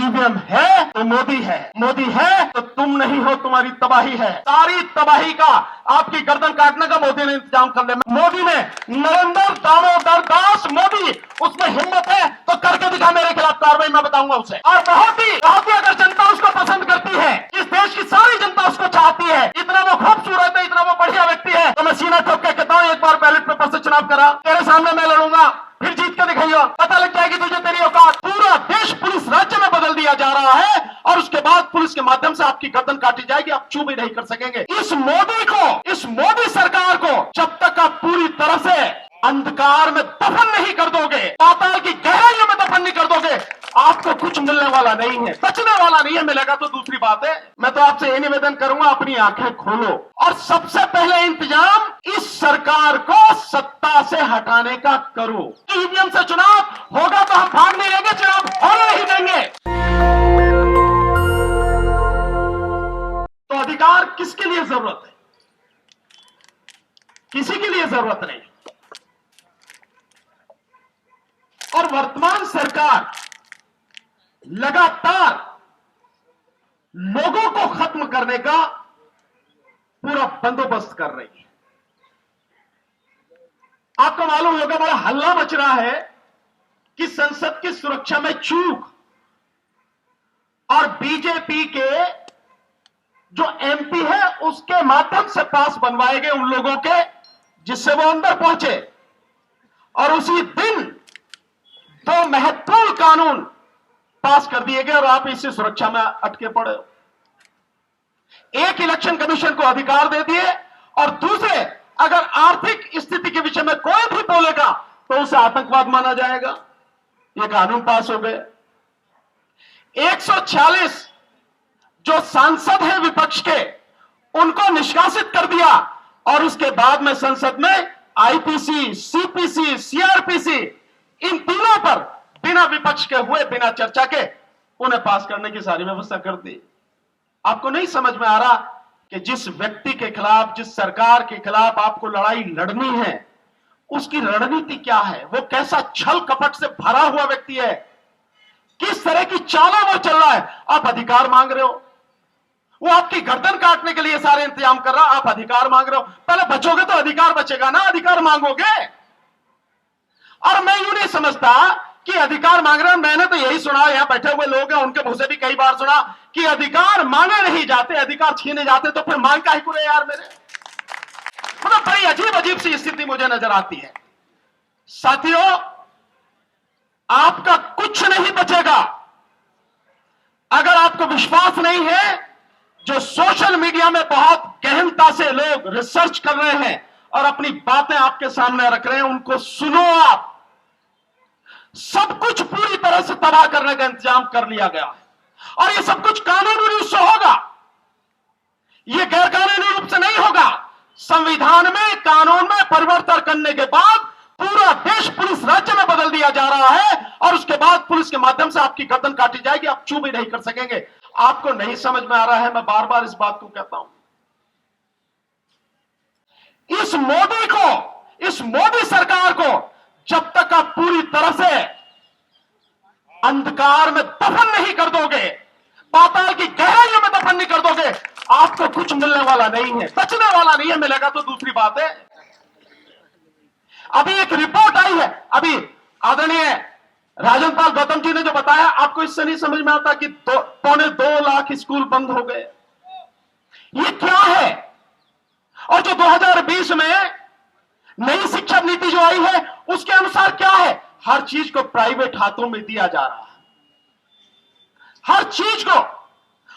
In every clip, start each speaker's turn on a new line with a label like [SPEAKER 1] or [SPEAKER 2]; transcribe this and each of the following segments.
[SPEAKER 1] EVM है तो मोदी है, मोदी है तो तुम नहीं हो, तुम्हारी तबाही है। सारी तबाही का, आपकी गर्दन काटने का मोदी ने इंतजाम कर लिया। मोदी ने, नरेंद्र दामोदर दास मोदी, उसमें हिम्मत है तो करके दिखा, मेरे खिलाफ कार्रवाई मैं बताऊंगा उसे। और बहुत ही अगर जनता उसको पसंद करती है, इस देश की सारी जनता उसको चाहती है, इतना वो खूबसूरत है, इतना वो बढ़िया व्यक्ति है, तो मैं सीना ठोक के कहता हूं, एक बार बैलेट पेपर से चुनाव करा, तेरे सामने मैं लड़ूंगा, फिर जीत के दिखाइए, पता लग जाएगी तुझे तेरी औकात। पूरा देश पुलिस राज्य में बदल दिया जा रहा है और उसके बाद पुलिस के माध्यम से आपकी गर्दन काटी जाएगी, आप चू भी नहीं कर सकेंगे। इस मोदी को, इस मोदी सरकार को जब तक आप पूरी तरह से अंधकार में दफन नहीं कर दोगे, पाताल की गहराइयों में दफन नहीं कर दोगे, आपको कुछ मिलने वाला नहीं है, बचने वाला नहीं है। मिलेगा तो दूसरी बात है। मैं तो आपसे ये निवेदन करूंगा, अपनी आंखें खोलो और सबसे पहले इंतजाम इस सरकार को सत्ता से हटाने का करो। ईवीएम से चुनाव होगा तो हम भाग नहीं लेंगे, चुनाव होने नहीं देंगे। तो अधिकार किसके लिए जरूरत है? किसी के लिए जरूरत नहीं। और वर्तमान सरकार लगातार लोगों को खत्म करने का पूरा बंदोबस्त कर रही है। आपको मालूम होगा, बड़ा हल्ला मच रहा है कि संसद की सुरक्षा में चूक और बीजेपी के जो एमपी है उसके माध्यम से पास बनवाए गए उन लोगों के, जिससे वो अंदर पहुंचे। और उसी दिन दो महत्वपूर्ण कानून पास कर दिए गए और आप इसी सुरक्षा में अटके पड़े हो। एक, इलेक्शन कमीशन को अधिकार दे दिए, और दूसरे, अगर आर्थिक स्थिति के विषय में कोई भी बोलेगा तो उसे आतंकवाद माना जाएगा। ये कानून पास हो गए। 146 जो सांसद हैं विपक्ष के, उनको निष्कासित कर दिया और उसके बाद में संसद में आईपीसी, सीपीसी, सीआरपीसी, इन तीनों पर बिना विपक्ष के हुए, बिना चर्चा के उन्हें पास करने की सारी व्यवस्था कर दी। आपको नहीं समझ में आ रहा कि जिस व्यक्ति के खिलाफ, जिस सरकार के खिलाफ आपको लड़ाई लड़नी है, उसकी रणनीति क्या है, वो कैसा छल कपट से भरा हुआ व्यक्ति है, किस तरह की चालों वो चल रहा है। आप अधिकार मांग रहे हो, वो आपकी गर्दन काटने के लिए सारे इंतजाम कर रहा, आप अधिकार मांग रहे हो। पहले बचोगे तो अधिकार बचेगा ना, अधिकार मांगोगे। और मैं यूं नहीं समझता कि अधिकार मांग रहे हैं। मैंने तो यही सुना, यहां बैठे हुए लोग हैं, उनके मुंह से भी कई बार सुना कि अधिकार मांगे नहीं जाते, अधिकार छीने जाते, तो फिर मांग काहे को रहे यार मेरे। मतलब बड़ी अजीब अजीब सी स्थिति मुझे नजर आती है। साथियों, आपका कुछ नहीं बचेगा अगर आपको विश्वास नहीं है। जो सोशल मीडिया में बहुत गहनता से लोग रिसर्च कर रहे हैं और अपनी बातें आपके सामने रख रहे हैं, उनको सुनो। आप सब कुछ पूरी तरह से तबाह करने का इंतजाम कर लिया गया है और ये सब कुछ कानूनी रूप से होगा, ये गैर कानूनी रूप से नहीं होगा। संविधान में, कानून में परिवर्तन करने के बाद पूरा देश पुलिस राज्य में बदल दिया जा रहा है और उसके बाद पुलिस के माध्यम से आपकी गर्दन काटी जाएगी, आप चू भी नहीं कर सकेंगे। आपको नहीं समझ में आ रहा है, मैं बार बार इस बात को कहता हूं। इस मोदी को, इस मोदी सरकार को जब तक आप पूरी तरह से अंधकार में दफन नहीं कर दोगे, पाताल की गहराइयों में दफन नहीं कर दोगे, आपको कुछ मिलने वाला नहीं है, बचने वाला नहीं है। मिलेगा तो दूसरी बात है। अभी एक रिपोर्ट आई है, अभी आदरणीय राजन पाल गौतम जी ने जो बताया, आपको इससे नहीं समझ में आता कि 2.25 लाख स्कूल बंद हो गए। ये क्या है? और जो 2020 में नई शिक्षा नीति जो आई है, उसके अनुसार क्या है? हर चीज को प्राइवेट हाथों में दिया जा रहा है, हर चीज को।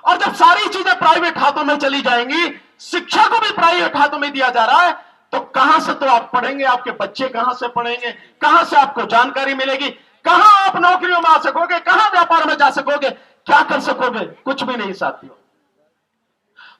[SPEAKER 1] और जब सारी चीजें प्राइवेट हाथों में चली जाएंगी, शिक्षा को भी प्राइवेट हाथों में दिया जा रहा है, तो कहां से तो आप पढ़ेंगे, आपके बच्चे कहां से पढ़ेंगे, कहां से आपको जानकारी मिलेगी, कहां आप नौकरियों में आ सकोगे, कहां व्यापार में जा सकोगे, क्या कर सकोगे? कुछ भी नहीं साथियों।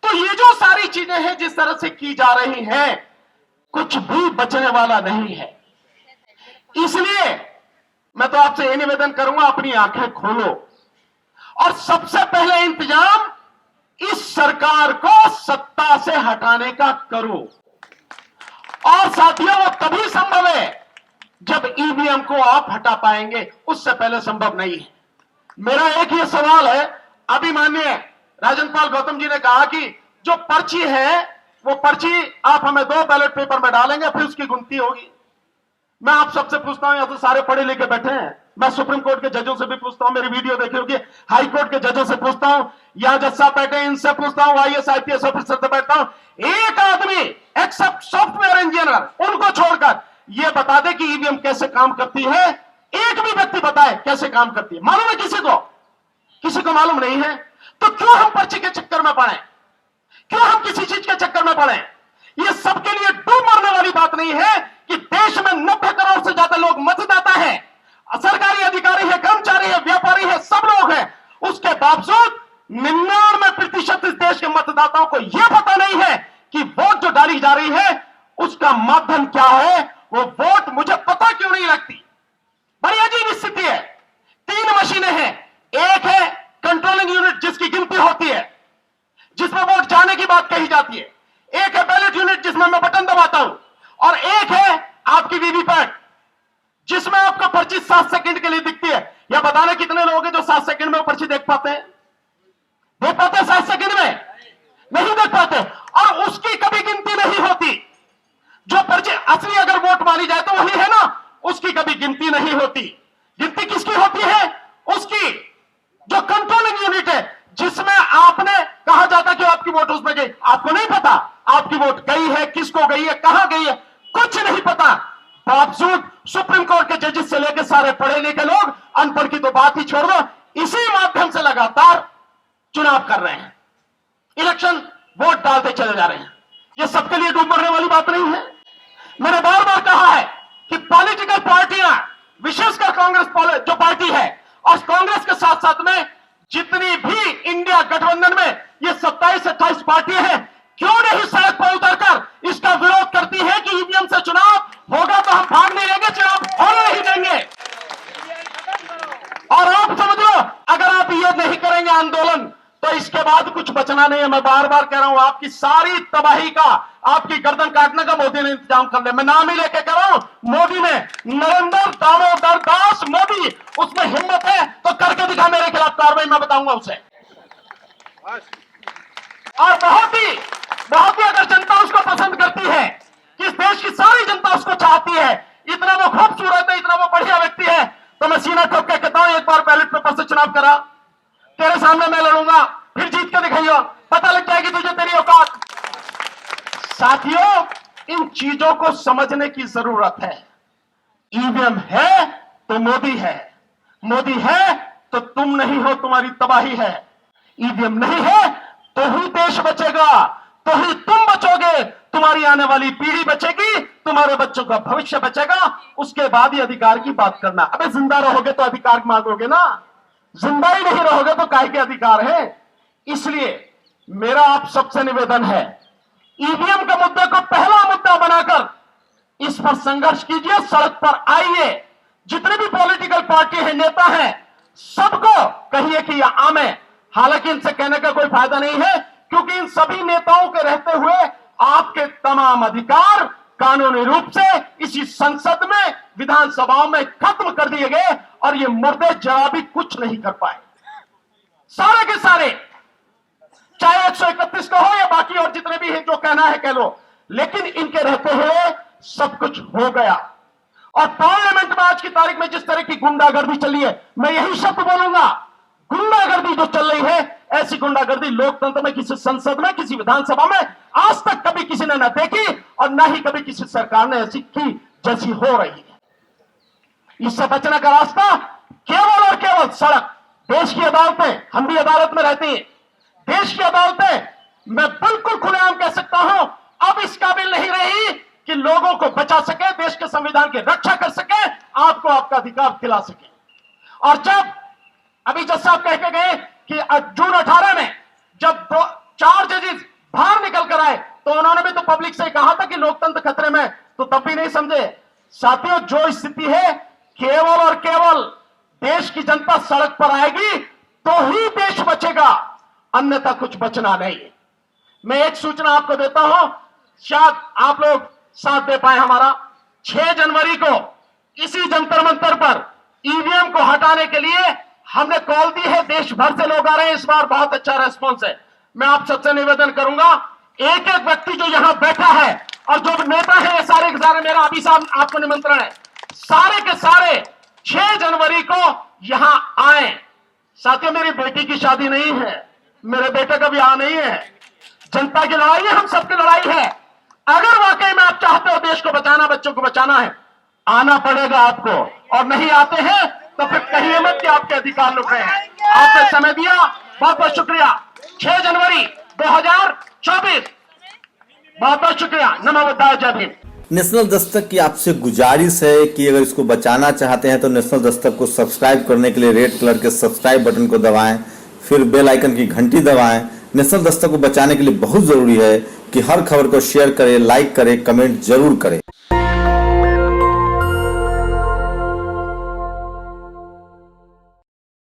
[SPEAKER 1] तो ये जो सारी चीजें हैं जिस तरह से की जा रही हैं, कुछ भी बचने वाला नहीं है। इसलिए मैं तो आपसे यह निवेदन करूंगा, अपनी आंखें खोलो और सबसे पहले इंतजाम इस सरकार को सत्ता से हटाने का करो। और साथियों, वो तभी संभव है जब ईवीएम को आप हटा पाएंगे, उससे पहले संभव नहीं है। मेरा एक ही सवाल है, अभी माननीय राजन पाल गौतम जी ने कहा कि जो पर्ची है वो पर्ची आप हमें 2 बैलेट पेपर में डालेंगे, फिर उसकी गिनती होगी। मैं आप सबसे पूछता हूं, यहां तो सारे पढ़े लिखे बैठे हैं, मैं सुप्रीम कोर्ट के जजों से भी पूछता हूं, मेरी वीडियो देखी होगी, हाई कोर्ट के जजों से पूछता हूं, यहां जज साहब बैठे हैं इनसे पूछता हूं, आईएएस आईपीएस ऑफिसर से बैठता हूं, एक आदमी एक्सेप्ट सॉफ्टवेयर इंजीनियर उनको छोड़कर यह बता दे कि ईवीएम कैसे काम करती है, एक भी व्यक्ति बताए कैसे काम करती है। मालूम है किसी को? किसी को मालूम नहीं है। तो क्यों हम पर्ची के चक्कर में पड़े, क्यों हम किसी चीज के चक्कर में पड़े? यह सबके लिए डूब मरने वाली बात नहीं है कि देश में 90 करोड़ से ज्यादा लोग मतदाता हैं, सरकारी अधिकारी है, कर्मचारी है, व्यापारी है, सब लोग हैं। उसके बावजूद 99% इस देश के मतदाताओं को यह पता नहीं है कि वोट जो डाली जा रही है उसका माध्यम क्या है, वो वोट मुझे पता क्यों नहीं लगती। बड़ी अजीब स्थिति है। 3 मशीनें हैं, एक है कंट्रोलिंग यूनिट जिसकी गिनती होती है, जिसमें वोट जाने की बात कही जाती है, एक है बैलेट यूनिट जिसमें मैं बटन दबाता हूं, और एक है आपकी वीवीपैट जिसमें आपका पर्ची 7 सेकंड के लिए दिखती है। यह बताना कितने लोग हैं जो 7 सेकंड में वो पर्ची देख पाते हैं? देख पाते हैं 7 सेकंड में? नहीं देख पाते। और उसकी कभी गिनती नहीं होती। जो पर्ची असली अगर वोट मानी जाए तो वही है ना, उसकी कभी गिनती नहीं होती। गिनती किसकी होती है? उसकी जो कंट्रोलिंग यूनिट है, जिसमें आपने कहा जाता कि आपकी वोट उसमें गई, आपको नहीं पता आपकी वोट गई है, किसको गई है, कहां गई है, कुछ नहीं पता। बावजूद सुप्रीम कोर्ट के जजेस से लेकर सारे पढ़े लिखे लोग, अनपढ़ की तो बात ही छोड़ दो, इसी माध्यम से लगातार चुनाव कर रहे हैं, इलेक्शन वोट डालते चले जा रहे हैं। यह सबके लिए डूब मरने वाली बात नहीं है। मैंने बार बार कहा है कि पॉलिटिकल पार्टियां, विशेषकर कांग्रेस जो पार्टी है, और कांग्रेस के साथ साथ में जितनी भी इंडिया गठबंधन में ये 27-28 पार्टियां हैं, क्यों नहीं सड़क पर उतरकर इसका विरोध करती है कि ईवीएम से चुनाव होगा तो हम भाग नहीं लेंगे, चुनाव होने नहीं देंगे। और आप समझ लो, अगर आप ये नहीं करेंगे आंदोलन, तो इसके बाद कुछ बचना नहीं है। मैं बार बार कह रहा हूं, आपकी सारी तबाही का, आपकी गर्दन काटने का मोदी ने इंतजाम कर लिया। मैं नाम ही लेके कह रहा हूं, मोदी ने, नरेंद्र दामोदर दास मोदी, उसमें हिम्मत है तो करके दिखा मेरे खिलाफ कार्रवाई, मैं बताऊंगा उसे। और बहुत ही अगर जनता उसको पसंद करती है, कि इस देश की सारी जनता उसको चाहती है, इतना वो खूबसूरत है, इतना वो बढ़िया व्यक्ति है, तो मैं सीना ठोक के कहता हूं, एक बार बैलेट पेपर से चुनाव करा, तेरे सामने मैं लड़ूंगा, फिर जीत के दिखाइयो, पता लग जाएगी तुझे तेरी औकात। साथियों, इन चीजों को समझने की जरूरत है। ईवीएम है तो मोदी है, मोदी है तो तुम नहीं हो, तुम्हारी तबाही है। ईवीएम नहीं है तो ही देश बचेगा, तो ही तुम बचोगे, तुम्हारी आने वाली पीढ़ी बचेगी, तुम्हारे बच्चों का भविष्य बचेगा। उसके बाद ही अधिकार की बात करना। अबे जिंदा रहोगे तो अधिकार मांगोगे ना, जिंदा ही नहीं रहोगे तो काहे के अधिकार है। इसलिए मेरा आप सबसे निवेदन है, ईवीएम के मुद्दे को पहला मुद्दा बनाकर इस पर संघर्ष कीजिए, सड़क पर आइए। जितने भी पॉलिटिकल पार्टी हैं, नेता हैं, सबको कहिए कि यह आम है। हालांकि इनसे कहने का कोई फायदा नहीं है, क्योंकि इन सभी नेताओं के रहते हुए आपके तमाम अधिकार कानूनी रूप से इसी संसद में, विधानसभाओं में खत्म कर दिए गए, और ये मुर्दे जरा भी कुछ नहीं कर पाए, सारे के सारे, चाहे 131 का हो या बाकी और जितने भी हैं, जो कहना है कह लो, लेकिन इनके रहते हुए सब कुछ हो गया। और पार्लियामेंट में आज की तारीख में जिस तरह की गुंडागर्दी चली है, मैं यही शब्द बोलूंगा, गुंडागर्दी जो चल रही है, ऐसी गुंडागर्दी लोकतंत्र में, किसी संसद में, किसी विधानसभा में आज तक कभी किसी ने न देखी, और न ही कभी किसी सरकार ने ऐसी की जैसी हो रही है। इससे बचने का रास्ता केवल और केवल सड़क। देश की अदालतें, हम भी अदालत में रहते हैं, देश की अदालतें, मैं बिल्कुल खुलेआम कह सकता हूं, अब इस काबिल नहीं रही कि लोगों को बचा सके, देश के संविधान की रक्षा कर सके, आपको आपका अधिकार दिला सके। और जब अभी जज साहब कह के गए कि जून 18 में जब 4 जजेस बाहर निकल कर आए, तो उन्होंने भी तो पब्लिक से कहा था कि लोकतंत्र खतरे में, तो तब भी नहीं समझे। साथियों, जो स्थिति है, केवल और केवल देश की जनता सड़क पर आएगी तो ही देश बचेगा, अन्यथा कुछ बचना नहीं। मैं एक सूचना आपको देता हूं, शायद आप लोग साथ दे पाए हमारा। 6 जनवरी को इसी जंतर मंतर पर ईवीएम को हटाने के लिए हमने कॉल दी है, देश भर से लोग आ रहे हैं, इस बार बहुत अच्छा रेस्पॉन्स है। मैं आप सबसे निवेदन करूंगा, एक एक व्यक्ति जो यहां बैठा है और जो नेता है, ये सारे के सारे, मेरा अभी साहब आपको निमंत्रण है, सारे के सारे 6 जनवरी को यहां आए। साथियों, मेरी बेटी की शादी नहीं है, मेरे बेटे का ब्याह नहीं है, जनता की लड़ाई है, हम सबकी लड़ाई है। अगर वाकई में आप चाहते हो देश को बचाना, बच्चों को बचाना है, आना पड़ेगा आपको, और नहीं आते हैं तो फिर कहिए मत कि आपके अधिकार लुट रहे हैं। आपने समय दिया, बहुत बहुत शुक्रिया। 6 जनवरी 2024, बहुत बहुत शुक्रिया। नमो बुद्धाय, जय भीम।
[SPEAKER 2] नेशनल दस्तक की आपसे गुजारिश है कि अगर इसको बचाना चाहते हैं तो नेशनल दस्तक को सब्सक्राइब करने के लिए रेड कलर के सब्सक्राइब बटन को दबाएं, फिर बेल आइकन की घंटी दबाएं। नेशनल दस्तक को बचाने के लिए बहुत जरूरी है कि हर खबर को शेयर करें, लाइक करें, कमेंट जरूर करें।